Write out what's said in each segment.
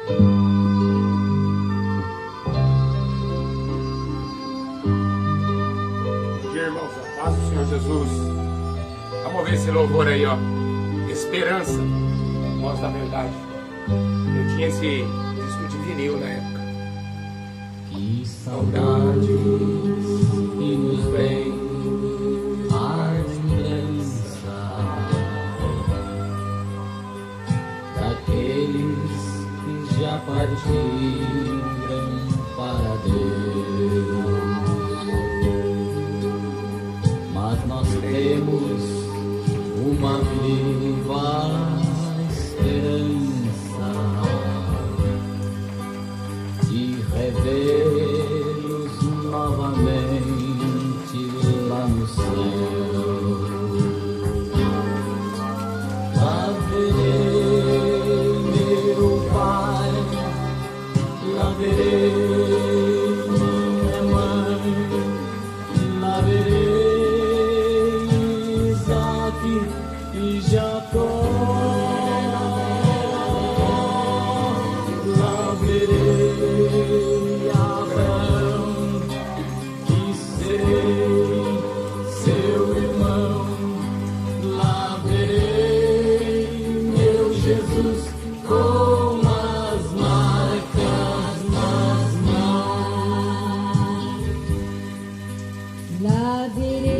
Bom dia, irmãos. A paz do Senhor Jesus. Vamos ver esse louvor aí, ó. Esperança, voz da verdade. Eu tinha esse disco de vinil na época. Que saudades que nos vem a lembrança daqueles que já partiram para Deus. Mas nós temos uma viva esperança de revê-los novamente lá no céu. Lá verei meu Pai, lá verei minha mãe, lá verei Isaque e Jacó. Lá verei Abraão, que serei seu irmão. Lá verei meu Jesus com as marcas nas mãos. Lá verei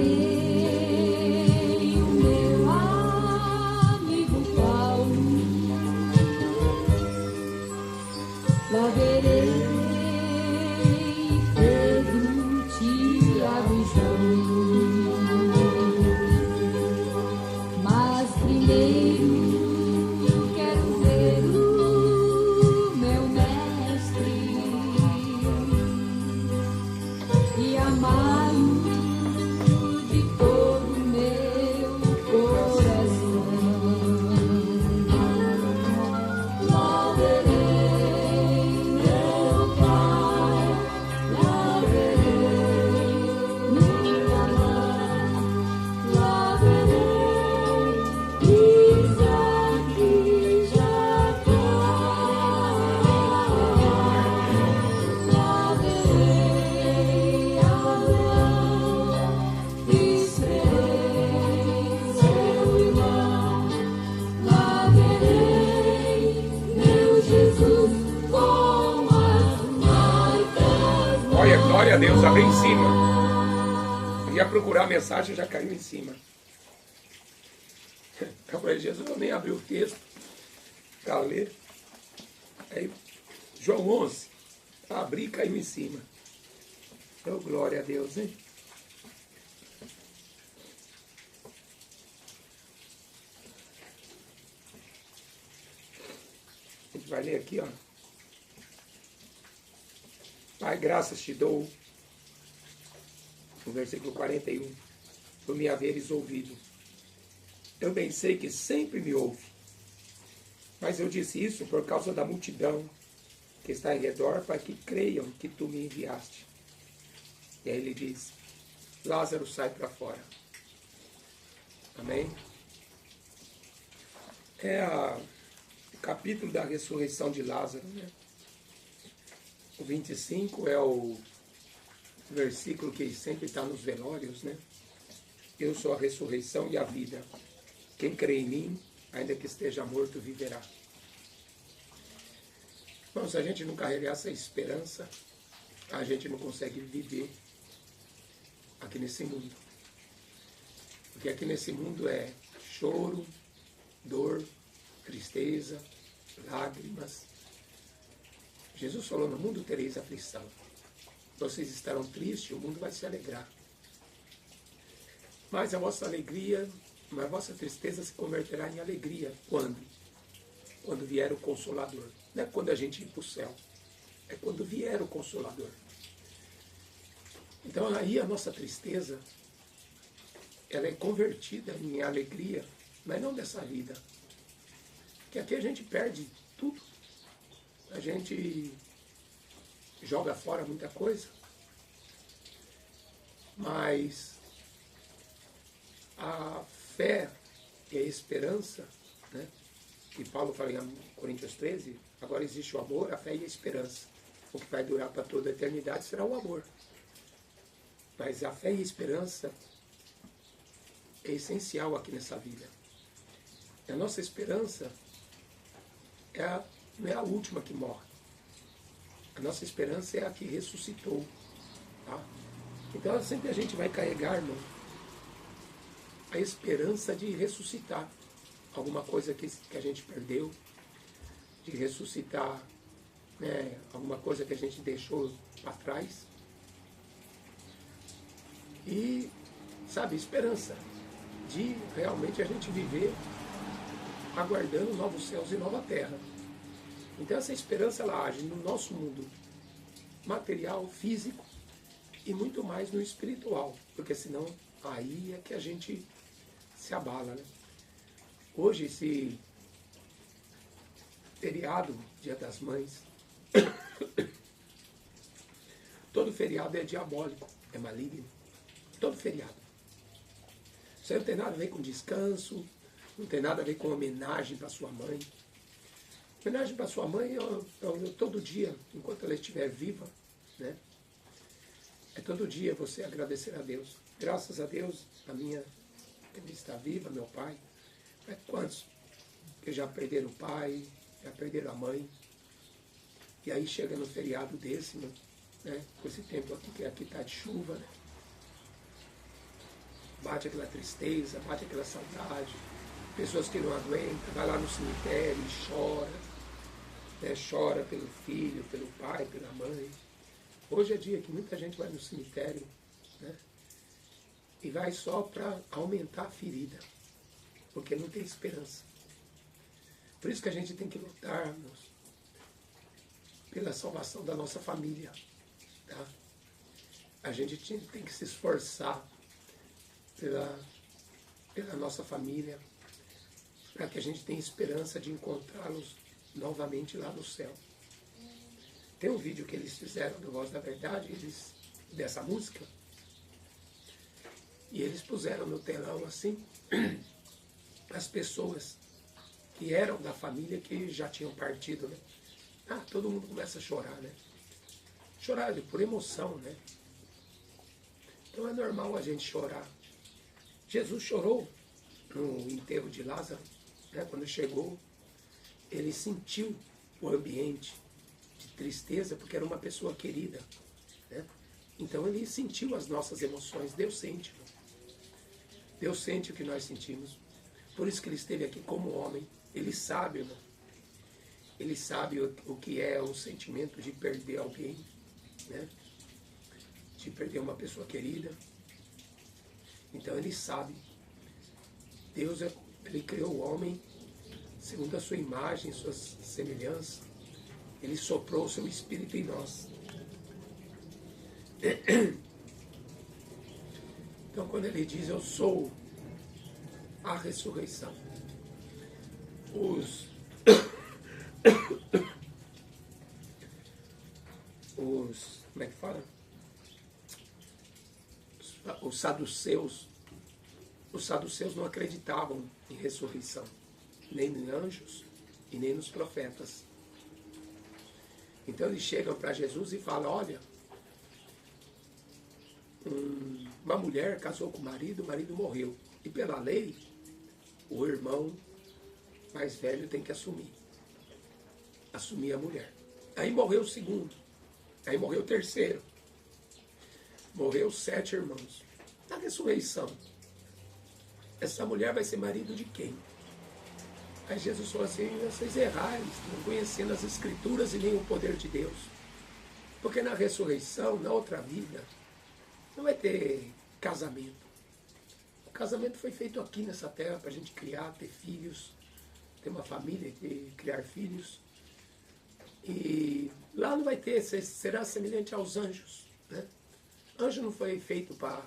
o meu amigo Paulo, lá verei Pedro, Tiago e João. Mas primeiro quero ver o meu mestre e amá-lo de todo o meu coração. Lá verei meu Pai, lá verei minha mãe, lá verei Isaque e Jacó. Lá verei Abraão, e serei seu irmão. Lá verei meu Jesus com as marcas. Olha, glória a Deus, abre em cima. Eu ia procurar a mensagem, já caiu em cima. Eu falei, Jesus, eu nem abri o texto para ler. Aí, João 11, abri e caiu em cima. Então, glória a Deus, hein? A gente vai ler aqui, ó. Pai, graças te dou, no versículo 41, por me haveres ouvido. Eu bem sei que sempre me ouve, mas eu disse isso por causa da multidão que está em redor, para que creiam que tu me enviaste. E aí ele diz, Lázaro, sai para fora. Amém? É o capítulo da ressurreição de Lázaro, né? O 25 é o versículo que sempre está nos velórios, né? Eu sou a ressurreição e a vida. Quem crê em mim, ainda que esteja morto, viverá. Bom, se a gente não carregar essa esperança, a gente não consegue viver aqui nesse mundo. Porque aqui nesse mundo é choro, dor, tristeza, lágrimas. Jesus falou, no mundo tereis aflição. Vocês estarão tristes, o mundo vai se alegrar. Mas a vossa alegria, mas a vossa tristeza se converterá em alegria. Quando? Quando vier o Consolador. Não é quando a gente ir para o céu. É quando vier o Consolador. Então aí a nossa tristeza, ela é convertida em alegria, mas não dessa vida. Porque aqui a gente perde tudo. A gente joga fora muita coisa. Mas a fé e a esperança, né, que Paulo fala em Coríntios 13, agora existe o amor, a fé e a esperança. O que vai durar para toda a eternidade será o amor. Mas a fé e a esperança é essencial aqui nessa vida. A nossa esperança não é a última que morre. A nossa esperança é a que ressuscitou. Tá? Então sempre a gente vai carregar, irmão, a esperança de ressuscitar alguma coisa que a gente perdeu, de ressuscitar, né, alguma coisa que a gente deixou para trás. E, sabe, esperança de realmente a gente viver aguardando novos céus e nova terra. Então essa esperança ela age no nosso mundo material, físico e muito mais no espiritual, porque senão aí é que a gente se abala, né? Hoje esse feriado, Dia das Mães, todo feriado é diabólico, é maligno, todo feriado. Isso aí não tem nada a ver com descanso, não tem nada a ver com homenagem para sua mãe. Homenagem para sua mãe, eu todo dia, enquanto ela estiver viva, né? É todo dia você agradecer a Deus. Graças a Deus, ele está viva, meu pai. Mas quantos que já perderam o pai, já perderam a mãe? E aí chega no feriado desse, né? Com esse tempo aqui, que aqui está de chuva, né? Bate aquela tristeza, bate aquela saudade. Pessoas que não aguentam, vai lá no cemitério e chora, né? Chora pelo filho, pelo pai, pela mãe. Hoje é dia que muita gente vai no cemitério, né? E vai só para aumentar a ferida, porque não tem esperança. Por isso que a gente tem que lutar, irmãos, pela salvação da nossa família. Tá? A gente tem que se esforçar pela nossa família, para que a gente tenha esperança de encontrá-los novamente lá no céu. Tem um vídeo que eles fizeram do Voz da Verdade, dessa música, e eles puseram no telão assim as pessoas que eram da família que já tinham partido, né? Todo mundo começa a chorar, né? Chorar por emoção, né? Então é normal a gente chorar. Jesus chorou no enterro de Lázaro, né? Quando chegou, ele sentiu o ambiente de tristeza, porque era uma pessoa querida, né? Então ele sentiu as nossas emoções. Deus sente, irmão. Deus sente o que nós sentimos. Por isso que ele esteve aqui como homem. Ele sabe, irmão. Ele sabe o que é o sentimento de perder alguém, né? De perder uma pessoa querida. Então ele sabe. Deus, ele criou o homem segundo a sua imagem, sua semelhança. Ele soprou o seu espírito em nós. Então quando ele diz, eu sou a ressurreição, como é que fala? Os saduceus não acreditavam em ressurreição, nem em anjos e nem nos profetas. Então eles chegam para Jesus e falam, olha, uma mulher casou com o marido morreu. E pela lei, o irmão mais velho tem que assumir a mulher. Aí morreu o segundo, aí morreu o terceiro, morreu 7 irmãos. Na ressurreição, essa mulher vai ser marido de quem? Aí Jesus falou assim, vocês errais, não conhecendo as Escrituras e nem o poder de Deus. Porque na ressurreição, na outra vida, não vai ter casamento. O casamento foi feito aqui nessa terra para a gente criar, ter filhos, ter uma família, criar filhos. E lá não vai ter, será semelhante aos anjos, né? Anjo não foi feito para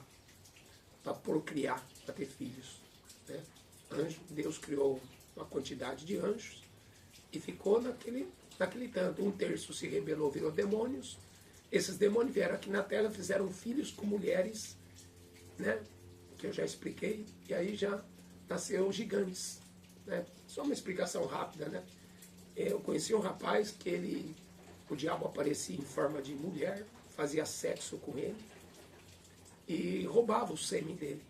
procriar, para ter filhos, né? Anjo, Deus criou uma quantidade de anjos e ficou naquele tanto. 1/3 se rebelou, virou demônios. Esses demônios vieram aqui na terra, fizeram filhos com mulheres, né? Que eu já expliquei, e aí já nasceu gigantes, né? Só uma explicação rápida, né? Eu conheci um rapaz que o diabo aparecia em forma de mulher, fazia sexo com ele e roubava o sêmen dele.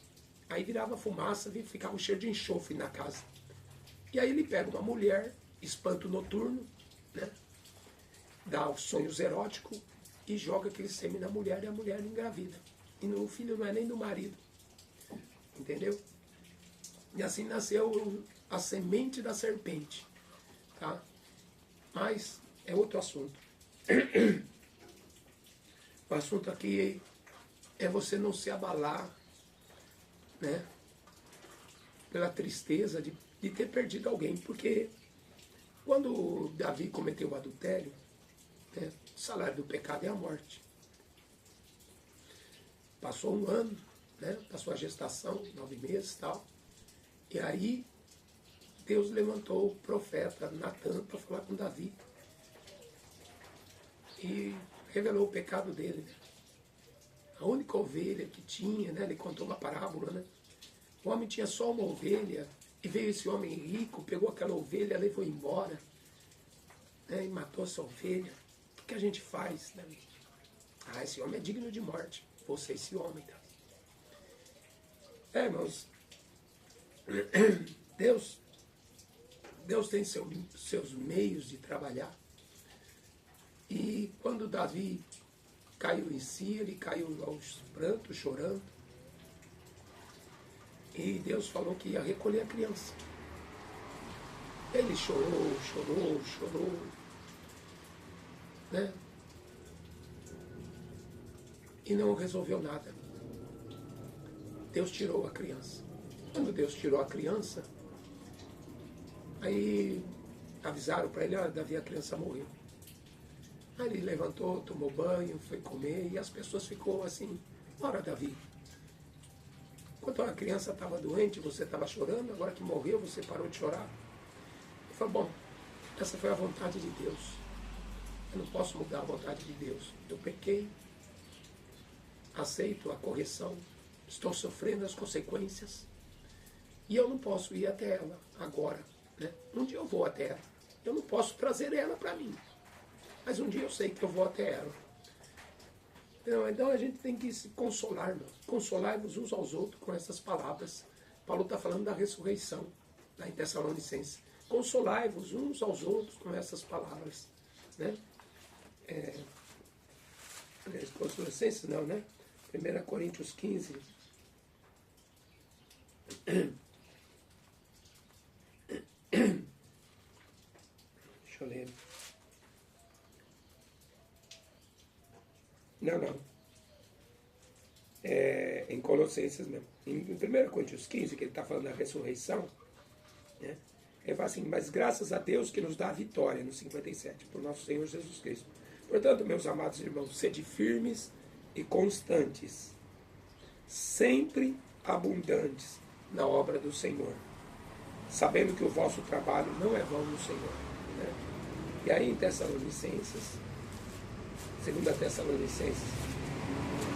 Aí virava fumaça e ficava um cheiro de enxofre na casa. E aí ele pega uma mulher, espanto noturno, né? Dá os sonhos eróticos e joga aquele sêmen na mulher e a mulher engravida. E o filho não é nem do marido. Entendeu? E assim nasceu a semente da serpente. Tá? Mas é outro assunto. O assunto aqui é você não se abalar, né, pela tristeza de ter perdido alguém. Porque quando Davi cometeu o adultério, né, o salário do pecado é a morte. Passou um ano, né, passou a gestação, 9 meses e tal. E aí Deus levantou o profeta Natan para falar com Davi. E revelou o pecado dele. Né? A única ovelha que tinha, né, ele contou uma parábola, né? O homem tinha só uma ovelha, e veio esse homem rico, pegou aquela ovelha, levou embora, né, e matou essa ovelha. O que a gente faz, Davi? Ah, esse homem é digno de morte. Você, esse homem. Tá? Irmãos, Deus tem seus meios de trabalhar. E quando Davi caiu em si, ele caiu aos prantos, chorando. E Deus falou que ia recolher a criança. Ele chorou, né? E não resolveu nada. Deus tirou a criança. Quando Deus tirou a criança, aí avisaram para ele, Davi, a criança morreu. Aí ele levantou, tomou banho, foi comer, e as pessoas ficou assim, ora Davi, quando a criança estava doente, você estava chorando, agora que morreu, você parou de chorar. Ele falou, bom, essa foi a vontade de Deus. Eu não posso mudar a vontade de Deus. Eu pequei, aceito a correção, estou sofrendo as consequências, e eu não posso ir até ela agora. Né? Um dia eu vou até ela. Eu não posso trazer ela para mim. Mas um dia eu sei que eu vou até ela. Então a gente tem que se consolar, irmão. Consolar-vos uns aos outros com essas palavras. Paulo está falando da ressurreição, lá em Tessalonicenses. Consolai-vos uns aos outros com essas palavras. Né? Tessalonicenses não, né? 1 Coríntios 15. Deixa eu ler. Não. Em Colossenses mesmo. Em 1 Coríntios 15, que ele está falando da ressurreição, né? Ele fala assim, mas graças a Deus que nos dá a vitória, no 57, por nosso Senhor Jesus Cristo. Portanto, meus amados irmãos, sede firmes e constantes, sempre abundantes na obra do Senhor, sabendo que o vosso trabalho não é vão no Senhor. Né? E aí em Tessalonicenses, 2 Tessalonicenses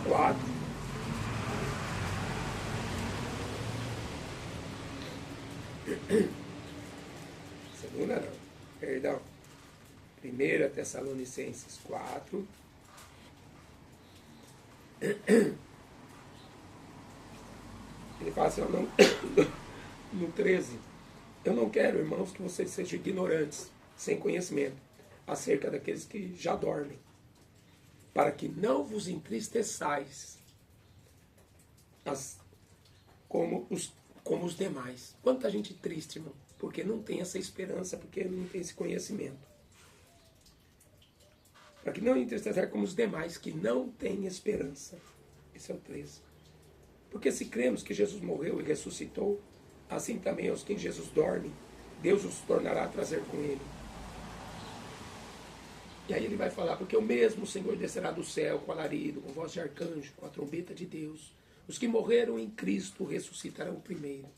4, segunda não, perdão, 1 Tessalonicenses 4, ele fala assim, no 13, eu não quero, irmãos, que vocês sejam ignorantes, sem conhecimento, acerca daqueles que já dormem, para que não vos entristeçais como os demais. Quanta gente triste, irmão, porque não tem essa esperança, porque não tem esse conhecimento. Para que não entristeçais como os demais, que não têm esperança. Esse é o 13. Porque se cremos que Jesus morreu e ressuscitou, assim também aos que em Jesus dormem, Deus os tornará a trazer com ele. E aí ele vai falar, porque o mesmo Senhor descerá do céu com alarido, com voz de arcanjo, com a trombeta de Deus. Os que morreram em Cristo ressuscitarão primeiro,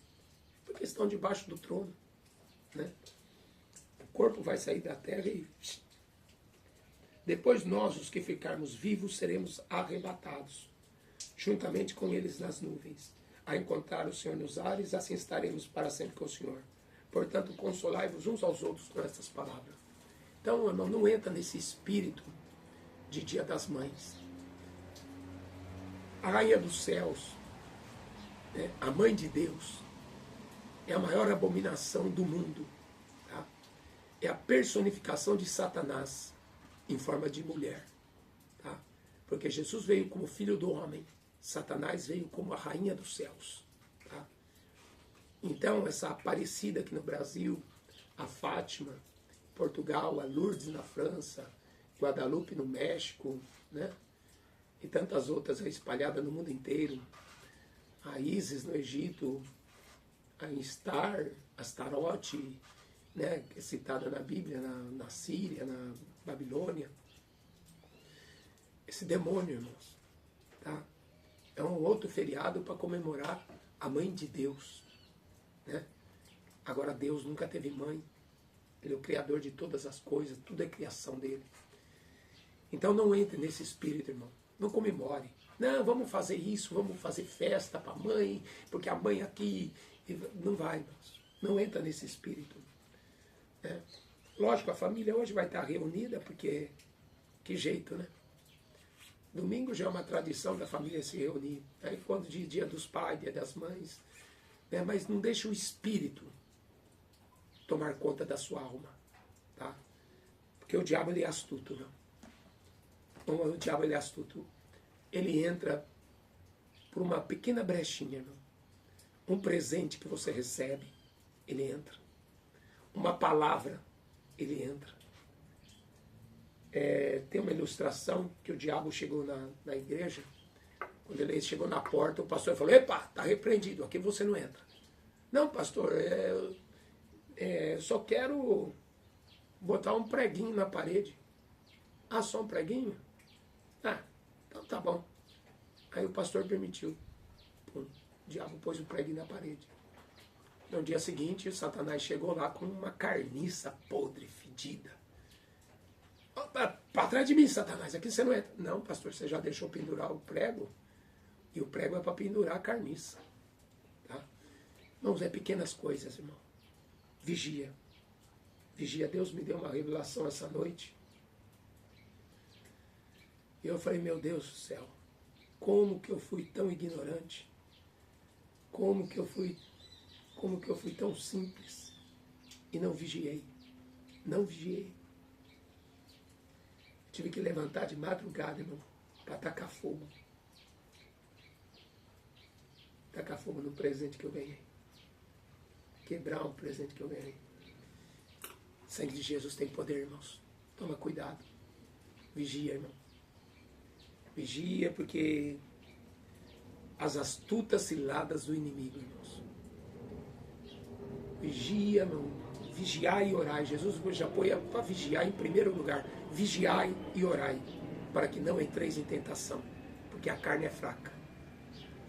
porque estão debaixo do trono. Né? O corpo vai sair da terra e depois nós, os que ficarmos vivos, seremos arrebatados, juntamente com eles nas nuvens, a encontrar o Senhor nos ares, assim estaremos para sempre com o Senhor. Portanto, consolai-vos uns aos outros com estas palavras. Então, irmão, não entra nesse espírito de Dia das Mães. A Rainha dos Céus, né, a Mãe de Deus, é a maior abominação do mundo. Tá? É a personificação de Satanás em forma de mulher. Tá? Porque Jesus veio como filho do homem, Satanás veio como a Rainha dos Céus. Tá? Então, essa Aparecida aqui no Brasil, a Fátima, Portugal, a Lourdes na França, Guadalupe no México, né? E tantas outras espalhadas no mundo inteiro, a Ísis no Egito, a Instar, Astarote, né? Que é citada na Bíblia, na Síria, na Babilônia. Esse demônio, irmãos, tá? É um outro feriado para comemorar a Mãe de Deus, né? Agora, Deus nunca teve mãe. Ele é o Criador de todas as coisas, tudo é criação dele. Então não entre nesse espírito, irmão. Não comemore. Não, vamos fazer isso, vamos fazer festa para a mãe, porque a mãe aqui... Não vai, irmãos. Não entra nesse espírito. Né? Lógico, a família hoje vai estar reunida, porque... Que jeito, né? Domingo já é uma tradição da família se reunir. Aí quando de Dia dos Pais, Dia das Mães... Né? Mas não deixa o espírito tomar conta da sua alma. Tá? Porque o diabo, ele é astuto, não? O diabo, ele é astuto. Ele entra por uma pequena brechinha, irmão. Um presente que você recebe, ele entra. Uma palavra, ele entra. Tem uma ilustração que o diabo chegou na igreja. Quando ele chegou na porta, o pastor falou: epa, está repreendido, aqui você não entra. Não, pastor, só quero botar um preguinho na parede. Ah, só um preguinho? Ah, então tá bom. Aí o pastor permitiu. Pum, o diabo pôs o preguinho na parede. No dia seguinte, o Satanás chegou lá com uma carniça podre, fedida. Para trás de mim, Satanás, aqui você não entra. Não, pastor, você já deixou pendurar o prego? E o prego é para pendurar a carniça. Tá? Irmãos, é pequenas coisas, irmão. Vigia. Vigia. Deus me deu uma revelação essa noite. E eu falei: meu Deus do céu, como que eu fui tão ignorante? Como que eu fui tão simples? E não vigiei. Não vigiei. Tive que levantar de madrugada, irmão, para tacar fogo. Tacar fogo no presente que eu ganhei. Quebrar um presente que eu ganhei. O sangue de Jesus tem poder, irmãos. Toma cuidado. Vigia, irmão. Vigia, porque as astutas ciladas do inimigo, irmãos. Vigia, irmão. Vigiai e orai. Jesus já põe para vigiar em primeiro lugar. Vigiai e orai, para que não entreis em tentação, porque a carne é fraca.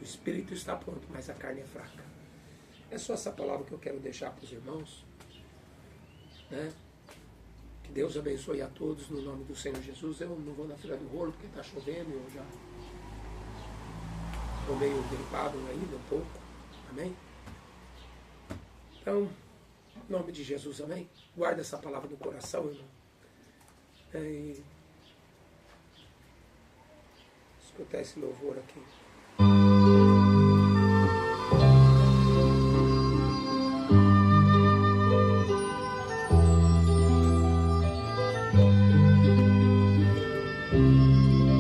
O espírito está pronto, mas a carne é fraca. É só essa palavra que eu quero deixar para os irmãos. Né? Que Deus abençoe a todos no nome do Senhor Jesus. Eu não vou na fila do rolo porque está chovendo, eu já estou meio gripado ainda um pouco. Amém? Então, em nome de Jesus, amém? Guarda essa palavra no coração, irmão. Escutar esse louvor aqui.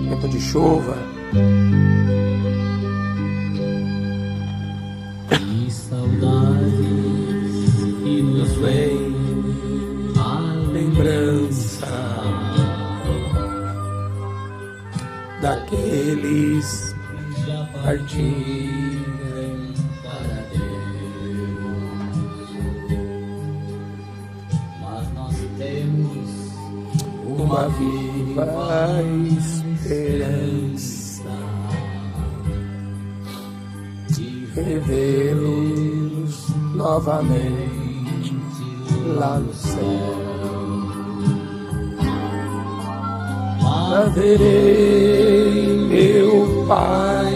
Tempo de chuva. Que saudades que nos vem a Lembrança daqueles já partiram para Deus. Mas nós temos uma viva esperança de revê-los novamente lá no céu. Lá verei meu Pai,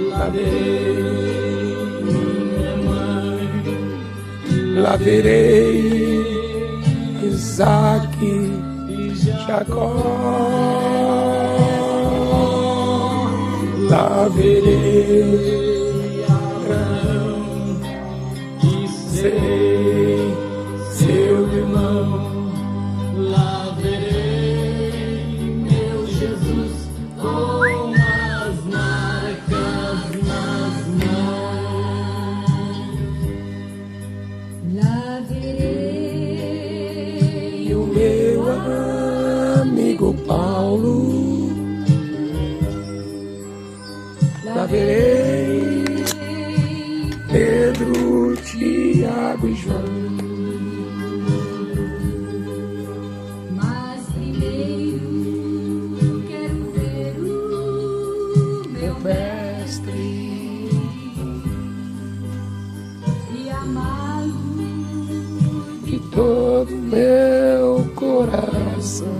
lá verei minha mãe, lá verei Isaac e Jacó. Lá verei Abraão e serei seu irmão. Lá verei meu Jesus com as marcas nas mãos. Lá verei E o meu amigo Paulo. Lá verei Pedro, Tiago e João. Mas primeiro quero ver o meu mestre e amá-lo De todo meu coração.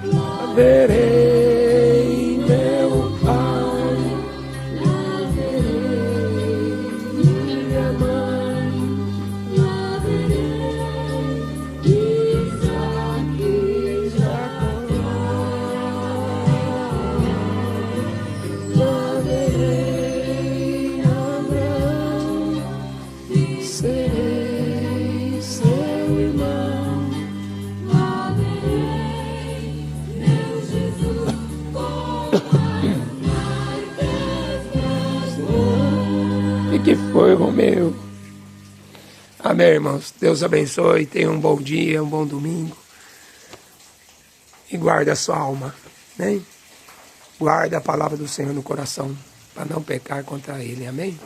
Lá verei meu pai, lá verei minha mãe, lá verei Isaac e Jacó. lá verei Abraão, serei seu irmão. Lá verei meu Jesus com as marcas nas mãos. O que foi, Romeu? Amém, irmãos. Deus abençoe. Tenha um bom dia, um bom domingo. E guarde a sua alma. Amém? Guarde a palavra do Senhor no coração, para não pecar contra Ele. Amém?